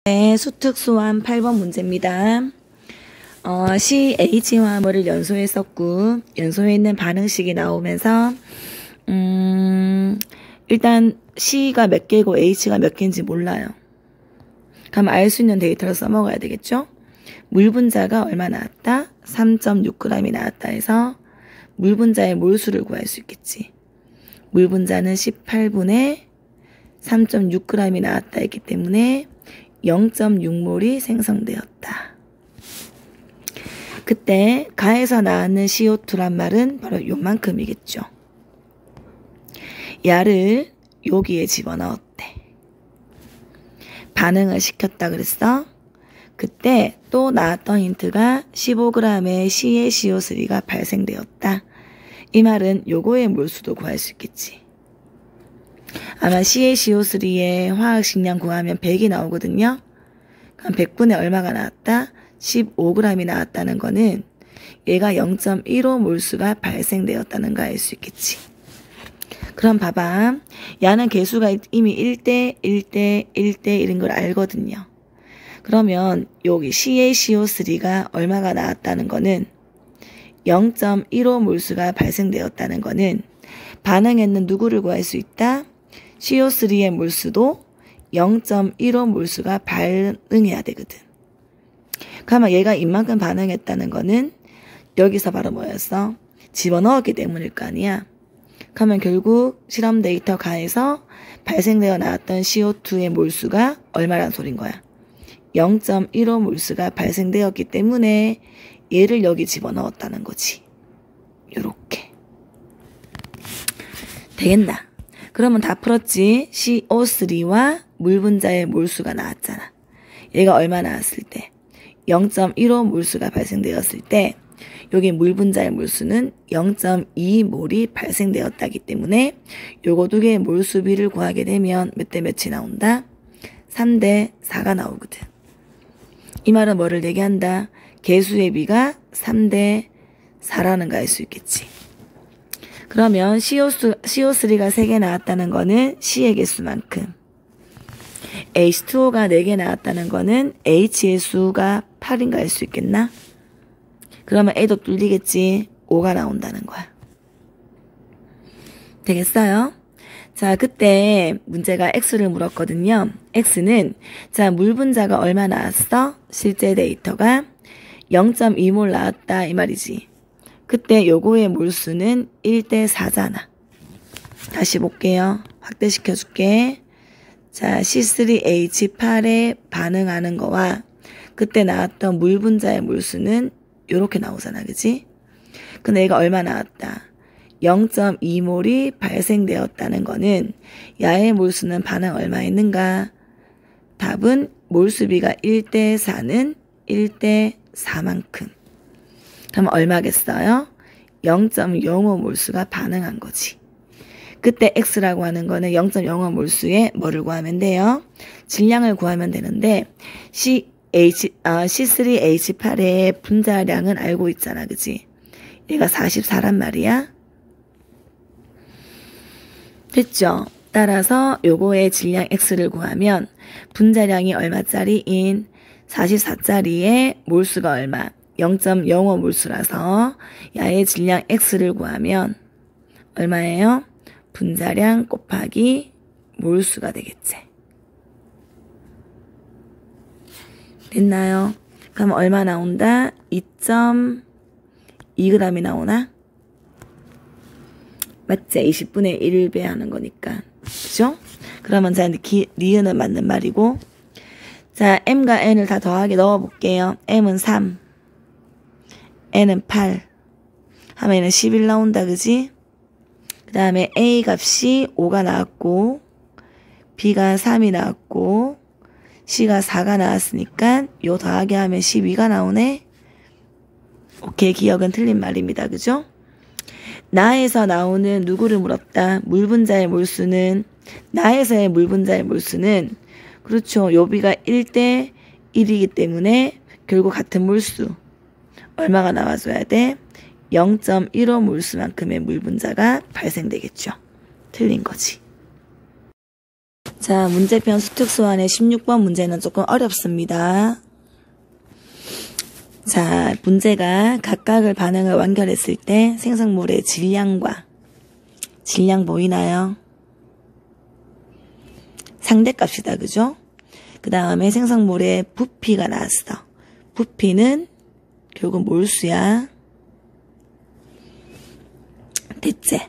네, 수특수한 8번 문제입니다. CH와 뭐를 연소했었고 연소에 있는 반응식이 나오면서 일단 C가 몇 개고 H가 몇 개인지 몰라요. 그럼 알 수 있는 데이터를 써먹어야 되겠죠? 물 분자가 얼마 나왔다? 3.6g이 나왔다 해서 물 분자의 몰수를 구할 수 있겠지. 물 분자는 18분의 3.6g이 나왔다 했기 때문에 0.6몰이 생성되었다. 그때 가에서 나왔는 CO2란 말은 바로 요만큼이겠죠. 야를 여기에 집어넣었대. 반응을 시켰다 그랬어. 그때 또 나왔던 힌트가 15g의 CaCO3가 발생되었다. 이 말은 요거의 몰수도 구할 수 있겠지. 아마 CaCO3의 화학식량 구하면 100이 나오거든요. 그럼 100분의 얼마가 나왔다? 15g이 나왔다는 거는 얘가 0.15 몰수가 발생되었다는 거 알 수 있겠지. 그럼 봐봐. 야는 개수가 이미 1대, 1대, 1대 이런 걸 알거든요. 그러면 여기 CaCO3가 얼마가 나왔다는 거는 0.15 몰수가 발생되었다는 거는 반응에는 누구를 구할 수 있다? CO3의 몰수도 0.15 몰수가 반응해야 되거든. 그러면 얘가 이만큼 반응했다는 거는 여기서 바로 뭐였어? 집어넣었기 때문일 거 아니야. 그러면 결국 실험 데이터 가에서 발생되어 나왔던 CO2의 몰수가 얼마란 소린 거야? 0.15 몰수가 발생되었기 때문에 얘를 여기 집어넣었다는 거지. 요렇게. 되겠나? 그러면 다 풀었지. CO3와 물 분자의 몰수가 나왔잖아. 얘가 얼마 나왔을 때? 0.15 몰수가 발생되었을 때 여기 물 분자의 몰수는 0.2몰이 발생되었다기 때문에 요거 두 개의 몰수비를 구하게 되면 몇 대 몇이 나온다? 3대 4가 나오거든. 이 말은 뭐를 얘기한다? 개수의 비가 3대 4라는 거 알 수 있겠지. 그러면 CO3가 3개 나왔다는 거는 C의 개수만큼, H2O가 4개 나왔다는 거는 H의 수가 8인가 알 수 있겠나? 그러면 A도 뚫리겠지. 5가 나온다는 거야. 되겠어요? 자, 그때 문제가 X를 물었거든요. X는 자, 물 분자가 얼마 나왔어? 실제 데이터가 0.2몰 나왔다 이 말이지. 그때 요거의 몰수는 1대 4잖아. 다시 볼게요. 확대시켜 줄게. 자, C3H8에 반응하는 거와 그때 나왔던 물 분자의 몰수는 요렇게 나오잖아. 그치? 근데 얘가 얼마 나왔다? 0.2몰이 발생되었다는 거는 야의 몰수는 반응 얼마 있는가? 답은 몰수비가 1대 4는 1대 4만큼. 그럼 얼마겠어요? 0.05 몰수가 반응한 거지. 그때 X라고 하는 거는 0.05 몰수에 뭐를 구하면 돼요? 질량을 구하면 되는데 C3H8의 분자량은 알고 있잖아. 그치? 얘가 44란 말이야. 됐죠? 따라서 요거의 질량 X를 구하면 분자량이 얼마짜리인 44짜리의 몰수가 얼마? 0.05 몰수라서 야의 질량 X를 구하면 얼마예요? 분자량 곱하기 몰수가 되겠지. 됐나요? 그럼 얼마 나온다? 2.2g이 나오나? 맞지? 20분의 1배 하는 거니까. 그죠? 그러면 자, 니은은 맞는 말이고. 자, M과 N을 다 더하게 넣어볼게요. M은 3. N은 8. 하면 얘는 11 나온다. 그지? 그 다음에 A 값이 5가 나왔고, B가 3이 나왔고, C가 4가 나왔으니까 요 더하기 하면 12가 나오네. 오케이, 기억은 틀린 말입니다. 그죠? 나에서 나오는 누구를 물었다? 물 분자의 몰수는, 나에서의 물 분자의 몰수는, 그렇죠. 요비가 1대 1이기 때문에 결국 같은 몰수. 얼마가 나와줘야 돼? 0.15 몰수만큼의 물 분자가 발생되겠죠. 틀린 거지. 자, 문제편 수특수안의 16번 문제는 조금 어렵습니다. 자, 문제가 각각의 반응을 완결했을 때 생성물의 질량 보이나요? 상대값이다, 그죠? 그 다음에 생성물의 부피가 나왔어. 부피는 결국 몰수야. 됐지?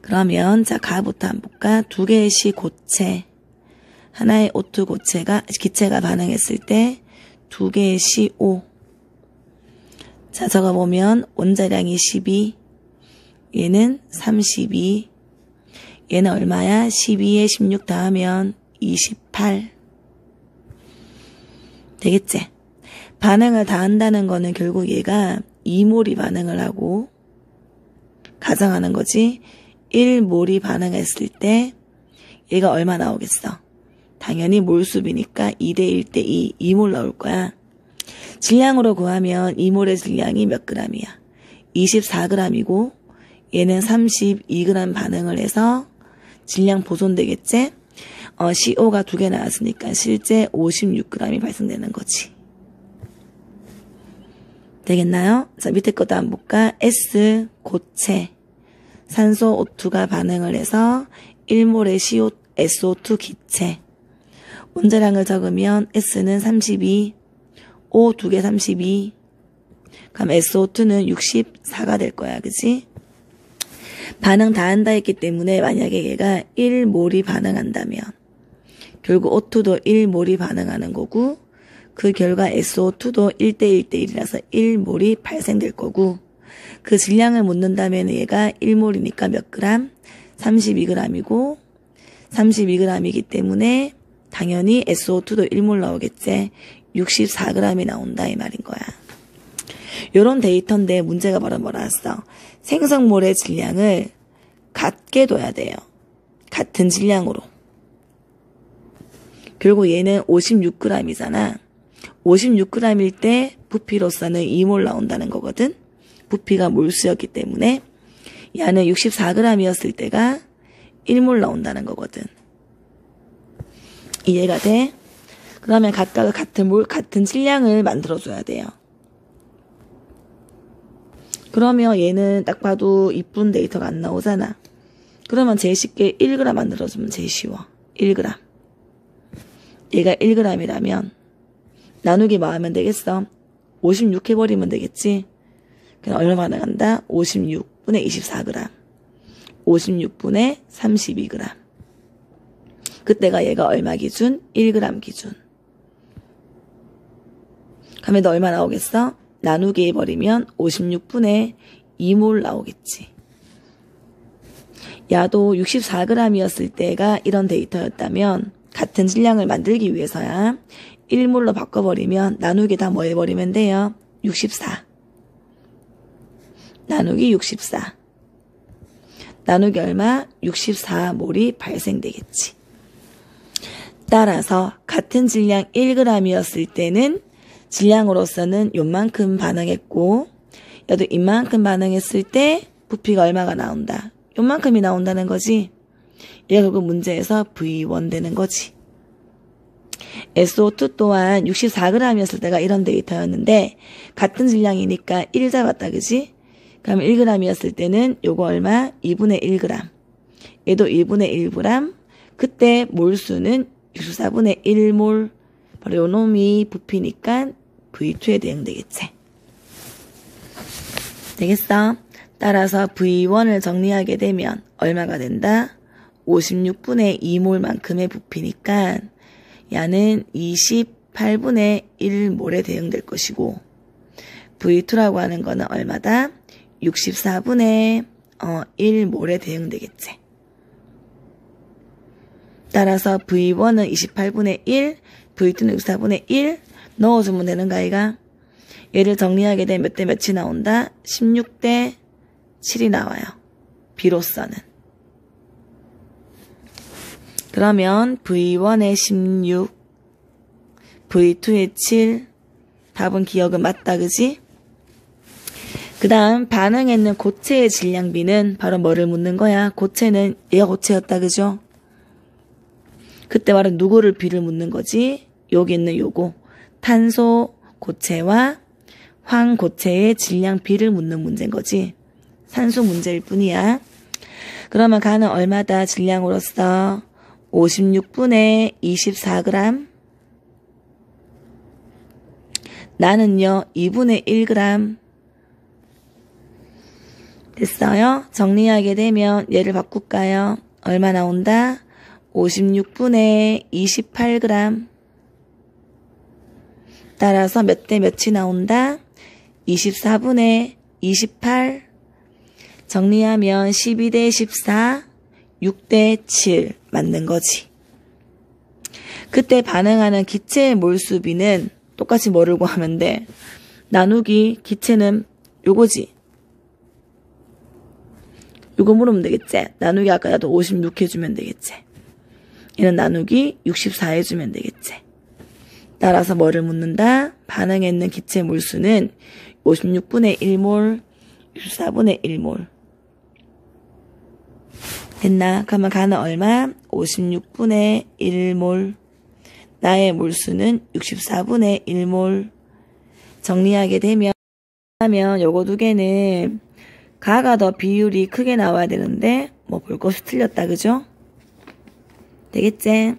그러면 자, 가부터 한번 볼까? 두 개의 고체, 하나의 O2 기체가 반응했을 때 두 개의 CO. 자, 적어보면 원자량이 12, 얘는 32, 얘는 얼마야? 12에 16 더하면 28. 되겠지? 반응을 다 한다는 거는 결국 얘가 2몰이 반응을 하고 가정하는 거지. 1몰이 반응했을 때 얘가 얼마 나오겠어? 당연히 몰수비니까 2대 1대 2, 2몰 나올 거야. 질량으로 구하면 2몰의 질량이 몇 g이야? 24g이고 얘는 32g 반응을 해서 질량 보존되겠지? CO가 2개 나왔으니까 실제 56g이 발생되는 거지. 되겠나요? 자, 밑에 것도 한번 볼까? S 고체, 산소 O2가 반응을 해서 1몰의 SO2 기체. 원자량을 적으면 S는 32, O 2개 32, 그럼 SO2는 64가 될 거야, 그치? 반응 다 한다 했기 때문에 만약에 얘가 1몰이 반응한다면 결국 O2도 1몰이 반응하는 거고 그 결과 SO2도 1대 1대 1이라서 1몰이 발생될 거고 그 질량을 묻는다면 얘가 1몰이니까 몇 그램? 32g이고 32g이기 때문에 당연히 SO2도 1몰 나오겠지. 64g이 나온다 이 말인 거야. 요런 데이터인데 문제가 바로 뭐라왔어? 생성물의 질량을 같게 둬야 돼요. 같은 질량으로. 결국 얘는 56g이잖아. 56g일 때 부피로서는 2몰 나온다는 거거든. 부피가 몰수였기 때문에 얘는 64g이었을 때가 1몰 나온다는 거거든. 이해가 돼? 그러면 각각 같은 질량을 만들어줘야 돼요. 그러면 얘는 딱 봐도 이쁜 데이터가 안 나오잖아. 그러면 제일 쉽게 1g 만들어주면 제일 쉬워. 1g. 얘가 1g이라면 나누기 뭐 하면 되겠어? 56 해버리면 되겠지? 그럼 얼마 반응한다? 56분의 24g. 56분의 32g. 그때가 얘가 얼마 기준? 1g 기준. 그러면 너 얼마 나오겠어? 나누기 해버리면 56분의 2몰 나오겠지. 야도 64g이었을 때가 이런 데이터였다면 같은 질량을 만들기 위해서야 1몰로 바꿔버리면 나누기 다 뭐 해버리면 돼요? 64. 나누기 64. 나누기 얼마? 64몰이 발생되겠지. 따라서 같은 질량 1g이었을 때는 질량으로서는 요만큼 반응했고 얘도 이만큼 반응했을 때 부피가 얼마가 나온다. 요만큼이 나온다는 거지. 얘가 결국 문제에서 V1 되는 거지. SO2 또한 64g이었을 때가 이런 데이터였는데 같은 질량이니까 1 잡았다, 그지? 그럼 1g이었을 때는 요거 얼마? 2분의 1g. 얘도 2분의 1g. 그때 몰수는 64분의 1몰. 바로 요 놈이 부피니까 V2에 대응되겠지. 되겠어? 따라서 V1을 정리하게 되면 얼마가 된다? 56분의 2몰만큼의 부피니까 야는 28분의 1몰에 대응될 것이고 V2라고 하는 거는 얼마다? 64분의 1몰에 대응되겠지. 따라서 V1은 28분의 1, V2는 64분의 1 넣어주면 되는 거 아이가? 얘를 정리하게 되면 몇 대 몇이 나온다? 16대 7이 나와요. 비로서는. 그러면 V1의 16, V2의 7, 답은 기억은 맞다, 그지? 그 다음 반응했는 고체의 질량비는 바로 뭐를 묻는 거야? 고체는 얘가 고체였다, 그죠? 그때 말은 누구를 B를 묻는 거지? 여기 있는 요거. 탄소 고체와 황고체의 질량 B를 묻는 문제인 거지. 산수 문제일 뿐이야. 그러면 가는 얼마다 질량으로서? 56분의 24g. 나는요 2분의 1g. 됐어요? 정리하게 되면 얘를 바꿀까요? 얼마 나온다? 56분의 28g. 따라서 몇 대 몇이 나온다? 24분의 28. 정리하면 12대 14, 6대 7 맞는 거지. 그때 반응하는 기체의 몰수비는 똑같이 뭐를 구하면 돼? 나누기 기체는 요거지. 요거 물으면 되겠지. 나누기 아까 나도 56 해주면 되겠지. 얘는 나누기 64 해주면 되겠지. 따라서 뭐를 묻는다? 반응에 있는 기체 몰수는 56분의 1몰, 64분의 1몰. 됐나? 그러면 가는 얼마? 56분의 1몰. 나의 몰수는 64분의 1몰. 정리하게 되면 요거 두 개는 가가 더 비율이 크게 나와야 되는데 뭐 볼 것이 틀렸다. 그죠? 되겠지?